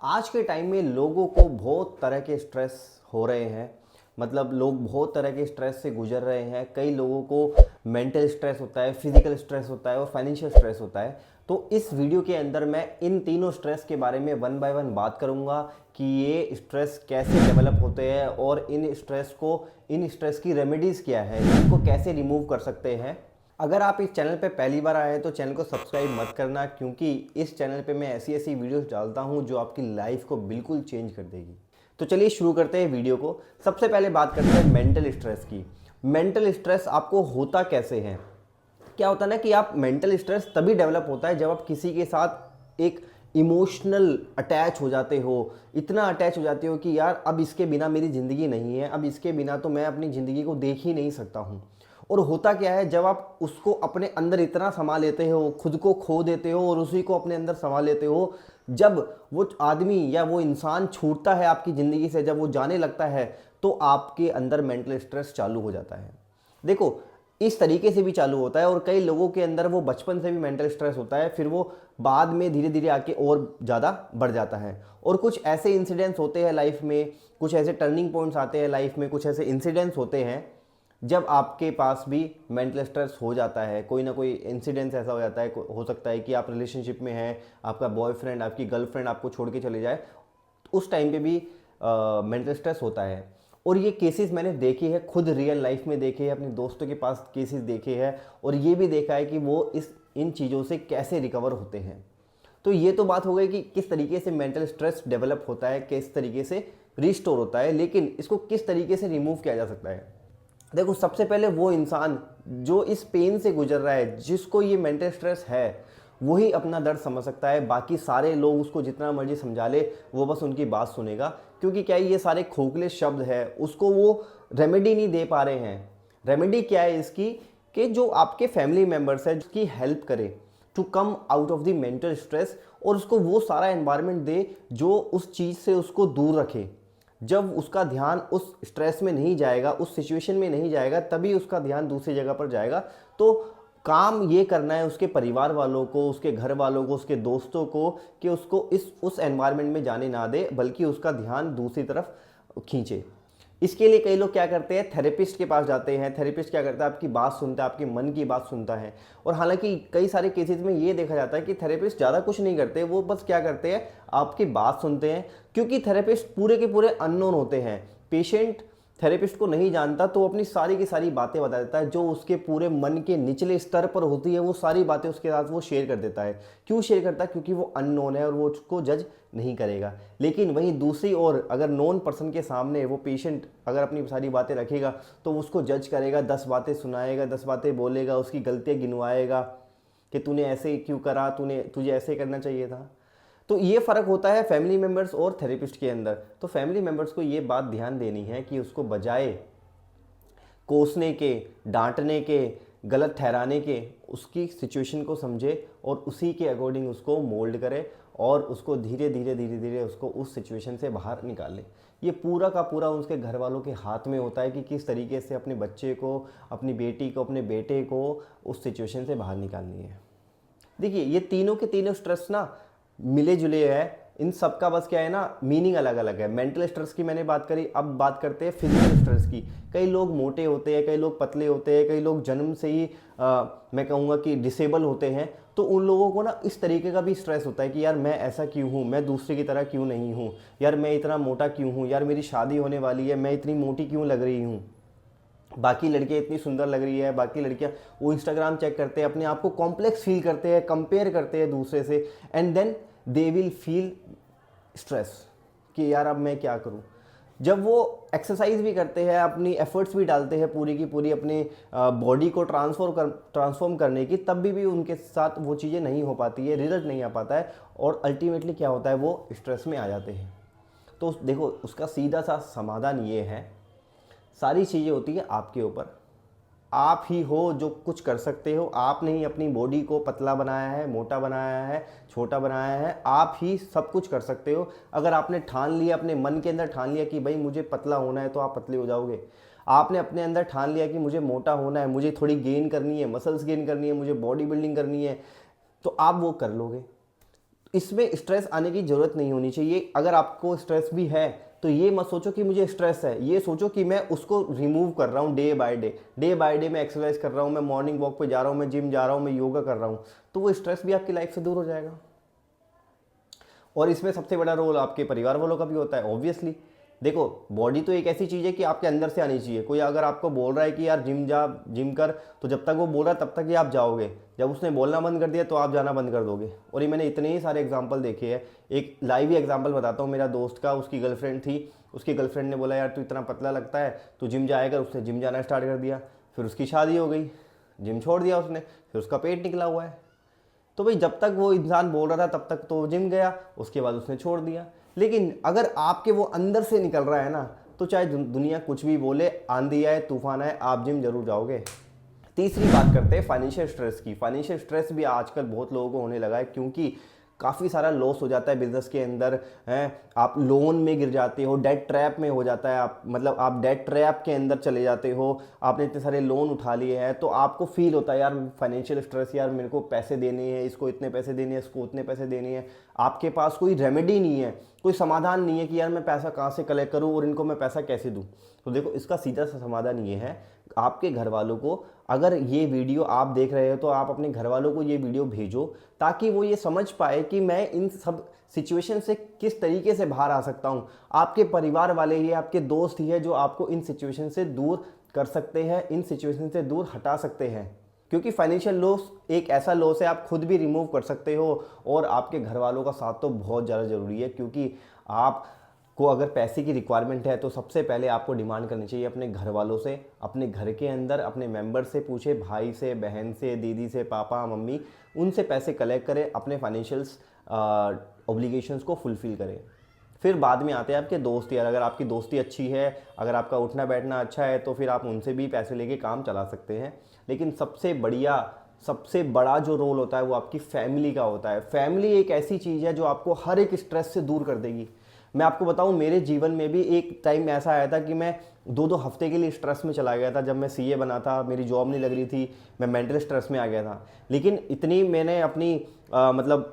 आज के टाइम में लोगों को बहुत तरह के स्ट्रेस हो रहे हैं। मतलब लोग बहुत तरह के स्ट्रेस से गुजर रहे हैं। कई लोगों को मेंटल स्ट्रेस होता है, फिजिकल स्ट्रेस होता है और फाइनेंशियल स्ट्रेस होता है। तो इस वीडियो के अंदर मैं इन तीनों स्ट्रेस के बारे में वन बाय वन बात करूंगा कि ये स्ट्रेस कैसे डेवलप होते हैं और इन स्ट्रेस की रेमेडीज़ क्या है, इनको कैसे रिमूव कर सकते हैं। अगर आप इस चैनल पे पहली बार आए हैं तो चैनल को सब्सक्राइब मत करना, क्योंकि इस चैनल पे मैं ऐसी ऐसी वीडियोस डालता हूं जो आपकी लाइफ को बिल्कुल चेंज कर देगी। तो चलिए शुरू करते हैं वीडियो को। सबसे पहले बात करते हैं मेंटल स्ट्रेस की। मेंटल स्ट्रेस आपको होता कैसे है? क्या होता है ना कि आप मेंटल स्ट्रेस तभी डेवलप होता है जब आप किसी के साथ एक इमोशनल अटैच हो जाते हो, इतना अटैच हो जाते हो कि यार अब इसके बिना मेरी ज़िंदगी नहीं है, अब इसके बिना तो मैं अपनी ज़िंदगी को देख ही नहीं सकता हूँ। और होता क्या है, जब आप उसको अपने अंदर इतना समा लेते हो, खुद को खो देते हो और उसी को अपने अंदर समा लेते हो, जब वो आदमी या वो इंसान छूटता है आपकी ज़िंदगी से, जब वो जाने लगता है, तो आपके अंदर मेंटल स्ट्रेस चालू हो जाता है। देखो, इस तरीके से भी चालू होता है और कई लोगों के अंदर वो बचपन से भी मेंटल स्ट्रेस होता है, फिर वो बाद में धीरे धीरे आके और ज़्यादा बढ़ जाता है। और कुछ ऐसे इंसिडेंट्स होते हैं लाइफ में, कुछ ऐसे टर्निंग पॉइंट्स आते हैं लाइफ में, कुछ ऐसे इंसिडेंट्स होते हैं जब आपके पास भी मेंटल स्ट्रेस हो जाता है। कोई ना कोई इंसिडेंस ऐसा हो जाता है, हो सकता है कि आप रिलेशनशिप में हैं, आपका बॉयफ्रेंड, आपकी गर्लफ्रेंड आपको छोड़ के चले जाए, तो उस टाइम पे भी मेंटल स्ट्रेस होता है। और ये केसेस मैंने देखे हैं, खुद रियल लाइफ में देखे हैं, अपने दोस्तों के पास केसेस देखे हैं और ये भी देखा है कि वो इन चीज़ों से कैसे रिकवर होते हैं। तो ये तो बात हो गई कि किस तरीके से मेंटल स्ट्रेस डेवलप होता है, किस तरीके से रिस्टोर होता है, लेकिन इसको किस तरीके से रिमूव किया जा सकता है। देखो, सबसे पहले वो इंसान जो इस पेन से गुजर रहा है, जिसको ये मेंटल स्ट्रेस है, वही अपना दर्द समझ सकता है। बाकी सारे लोग उसको जितना मर्जी समझा ले, वो बस उनकी बात सुनेगा, क्योंकि क्या है, ये सारे खोखले शब्द है, उसको वो रेमेडी नहीं दे पा रहे हैं। रेमेडी क्या है इसकी, कि जो आपके फैमिली मेम्बर्स है, उसकी हेल्प करे to come out of the mental stress, और उसको वो सारा एनवायरनमेंट दे जो उस चीज़ से उसको दूर रखे। जब उसका ध्यान उस स्ट्रेस में नहीं जाएगा, उस सिचुएशन में नहीं जाएगा, तभी उसका ध्यान दूसरी जगह पर जाएगा। तो काम ये करना है उसके परिवार वालों को, उसके घर वालों को, उसके दोस्तों को, कि उसको उस एनवायरनमेंट में जाने ना दे, बल्कि उसका ध्यान दूसरी तरफ खींचे। इसके लिए कई लोग क्या करते हैं, थेरेपिस्ट के पास जाते हैं। थेरेपिस्ट क्या करता है, आपकी बात सुनता है, आपके मन की बात सुनता है। और हालांकि कई सारे केसेस में ये देखा जाता है कि थेरेपिस्ट ज़्यादा कुछ नहीं करते, वो बस क्या करते हैं, आपकी बात सुनते हैं। क्योंकि थेरेपिस्ट पूरे के पूरे अननोन होते हैं, पेशेंट थेरेपिस्ट को नहीं जानता, तो अपनी सारी की सारी बातें बता देता है, जो उसके पूरे मन के निचले स्तर पर होती है, वो सारी बातें उसके साथ वो शेयर कर देता है। क्यों शेयर करता है? क्योंकि वो अननोन है और वो उसको जज नहीं करेगा। लेकिन वहीं दूसरी ओर अगर नॉन पर्सन के सामने वो पेशेंट अगर अपनी सारी बातें रखेगा, तो उसको जज करेगा, 10 बातें सुनाएगा, 10 बातें बोलेगा, उसकी गलतियाँ गिनवाएगा कि तूने ऐसे क्यों करा, तुझे ऐसे करना चाहिए था। तो ये फ़र्क होता है फैमिली मेम्बर्स और थेरेपिस्ट के अंदर। तो फैमिली मेम्बर्स को ये बात ध्यान देनी है कि उसको बजाय कोसने के, डांटने के, गलत ठहराने के, उसकी सिचुएशन को समझे और उसी के अकॉर्डिंग उसको मोल्ड करे और उसको धीरे धीरे उसको उस सिचुएशन से बाहर निकाले। ये पूरा का पूरा उसके घर वालों के हाथ में होता है कि किस तरीके से अपने बच्चे को, अपनी बेटी को, अपने बेटे को उस सिचुएशन से बाहर निकालनी है। देखिए, ये तीनों के तीनों स्ट्रेस ना मिले जुले है। इन सब का बस क्या है ना, मीनिंग अलग अलग है। मेंटल स्ट्रेस की मैंने बात करी, अब बात करते हैं फिजिकल स्ट्रेस की। कई लोग मोटे होते हैं, कई लोग पतले होते हैं, कई लोग जन्म से ही मैं कहूँगा कि डिसेबल होते हैं। तो उन लोगों को ना इस तरीके का भी स्ट्रेस होता है कि यार मैं ऐसा क्यों हूँ, मैं दूसरे की तरह क्यों नहीं हूँ, यार मैं इतना मोटा क्यों हूँ, यार मेरी शादी होने वाली है, मैं इतनी मोटी क्यों लग रही हूँ, बाकी लड़कियां इतनी सुंदर लग रही है, बाकी लड़कियां, वो इंस्टाग्राम चेक करते हैं, अपने आप को कॉम्प्लेक्स फील करते हैं, कंपेयर करते हैं दूसरे से, and then they will feel stress कि यार अब मैं क्या करूं। जब वो एक्सरसाइज भी करते हैं, अपनी एफर्ट्स भी डालते हैं पूरी की पूरी अपने बॉडी को ट्रांसफॉर्म करने की, तब भी उनके साथ वो चीज़ें नहीं हो पाती है, रिजल्ट नहीं आ पाता है, और अल्टीमेटली क्या होता है, वो स्ट्रेस में आ जाते हैं। तो देखो, उसका सीधा सा समाधान ये है, सारी चीज़ें होती है आपके ऊपर। आप ही हो जो कुछ कर सकते हो। आपने ही अपनी बॉडी को पतला बनाया है, मोटा बनाया है, छोटा बनाया है। आप ही सब कुछ कर सकते हो। अगर आपने ठान लिया, अपने मन के अंदर ठान लिया कि भाई मुझे पतला होना है, तो आप पतले हो जाओगे। आपने अपने अंदर ठान लिया कि मुझे मोटा होना है, मुझे थोड़ी गेन करनी है, मसल्स गेन करनी है, मुझे बॉडी बिल्डिंग करनी है, तो आप वो कर लोगे। इसमें स्ट्रेस आने की ज़रूरत नहीं होनी चाहिए। अगर आपको स्ट्रेस भी है तो ये मत सोचो कि मुझे स्ट्रेस है, ये सोचो कि मैं उसको रिमूव कर रहा हूँ डे बाय डे मैं एक्सरसाइज कर रहा हूँ, मैं मॉर्निंग वॉक पे जा रहा हूँ, मैं जिम जा रहा हूँ, मैं योगा कर रहा हूँ, तो वो स्ट्रेस भी आपकी लाइफ से दूर हो जाएगा। और इसमें सबसे बड़ा रोल आपके परिवार वालों का भी होता है ऑब्वियसली। देखो, बॉडी तो एक ऐसी चीज़ है कि आपके अंदर से आनी चाहिए। कोई अगर आपको बोल रहा है कि यार जिम जा, जिम कर, तो जब तक वो बोल रहा है तब तक ही आप जाओगे। जब उसने बोलना बंद कर दिया तो आप जाना बंद कर दोगे। और ये मैंने इतने ही सारे एग्जाम्पल देखे हैं। एक लाइव ही एग्जाम्पल बताता हूँ मेरा दोस्त का। उसकी गर्लफ्रेंड थी, उसकी गर्लफ्रेंड ने बोला यार तू इतना पतला लगता है, तू जिम जाएगा। उसने जिम जाना स्टार्ट कर दिया, फिर उसकी शादी हो गई, जिम छोड़ दिया उसने, फिर उसका पेट निकला हुआ है। तो भाई जब तक वो इंसान बोल रहा था तब तक तो जिम गया, उसके बाद उसने छोड़ दिया। लेकिन अगर आपके वो अंदर से निकल रहा है ना, तो चाहे दुनिया कुछ भी बोले, आंधी आए तूफान आए, आप जिम जरूर जाओगे। तीसरी बात करते हैं फाइनेंशियल स्ट्रेस की। फाइनेंशियल स्ट्रेस भी आजकल बहुत लोगों को होने लगा है, क्योंकि काफ़ी सारा लॉस हो जाता है बिजनेस के अंदर हैं। आप लोन में गिर जाते हो, डेट ट्रैप में हो जाता है, आप डेट ट्रैप के अंदर चले जाते हो। आपने इतने सारे लोन उठा लिए हैं तो आपको फील होता है यार फाइनेंशियल स्ट्रेस, यार मेरे को पैसे देने हैं, इसको इतने पैसे देने हैं, इसको उतने पैसे देने हैं। आपके पास कोई रेमेडी नहीं है, कोई समाधान नहीं है कि यार मैं पैसा कहाँ से कलेक्ट करूँ और इनको मैं पैसा कैसे दूँ। तो देखो, इसका सीधा सा समाधान ये है, आपके घर वालों को, अगर ये वीडियो आप देख रहे हो तो आप अपने घर वालों को ये वीडियो भेजो, ताकि वो ये समझ पाए कि मैं इन सब सिचुएशन से किस तरीके से बाहर आ सकता हूँ। आपके परिवार वाले ही, आपके दोस्त ही है जो आपको इन सिचुएशन से दूर कर सकते हैं, इन सिचुएशन से दूर हटा सकते हैं। क्योंकि फाइनेंशियल लॉस एक ऐसा लॉस है, आप खुद भी रिमूव कर सकते हो, और आपके घर वालों का साथ तो बहुत ज़्यादा ज़रूरी है। क्योंकि आप को अगर पैसे की रिक्वायरमेंट है तो सबसे पहले आपको डिमांड करनी चाहिए अपने घर वालों से। अपने घर के अंदर अपने मेंबर से पूछे, भाई से, बहन से, दीदी से, पापा मम्मी, उनसे पैसे कलेक्ट करें, अपने फाइनेंशियल्स ऑब्लिगेशंस को फुलफ़िल करें। फिर बाद में आते हैं आपके दोस्त यार। अगर आपकी दोस्ती अच्छी है, अगर आपका उठना बैठना अच्छा है, तो फिर आप उनसे भी पैसे लेके काम चला सकते हैं। लेकिन सबसे बड़ा जो रोल होता है वो आपकी फैमिली का होता है। फैमिली एक ऐसी चीज़ है जो आपको हर एक स्ट्रेस से दूर कर देगी। मैं आपको बताऊं, मेरे जीवन में भी एक टाइम ऐसा आया था कि मैं 2-2 हफ्ते के लिए स्ट्रेस में चला गया था। जब मैं सीए बना था, मेरी जॉब नहीं लग रही थी, मैं मेंटल स्ट्रेस में आ गया था। लेकिन इतनी मैंने अपनी मतलब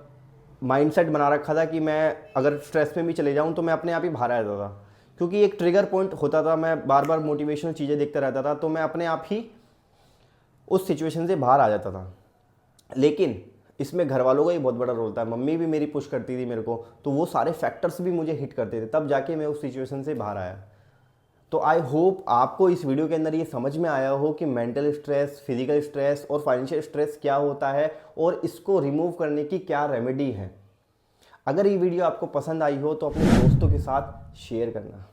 माइंडसेट बना रखा था कि मैं अगर स्ट्रेस में भी चले जाऊं तो मैं अपने आप ही बाहर आ जाता था। क्योंकि एक ट्रिगर पॉइंट होता था, मैं बार बार मोटिवेशनल चीज़ें देखता रहता था, तो मैं अपने आप ही उस सिचुएशन से बाहर आ जाता था। लेकिन इसमें घर वालों का ही बहुत बड़ा रोल था। मम्मी भी मेरी पुश करती थी मेरे को, तो वो सारे फैक्टर्स भी मुझे हिट करते थे, तब जाके मैं उस सिचुएशन से बाहर आया। तो आई होप आपको इस वीडियो के अंदर ये समझ में आया हो कि मेंटल स्ट्रेस, फिजिकल स्ट्रेस और फाइनेंशियल स्ट्रेस क्या होता है और इसको रिमूव करने की क्या रेमेडी है। अगर ये वीडियो आपको पसंद आई हो तो अपने दोस्तों के साथ शेयर करना।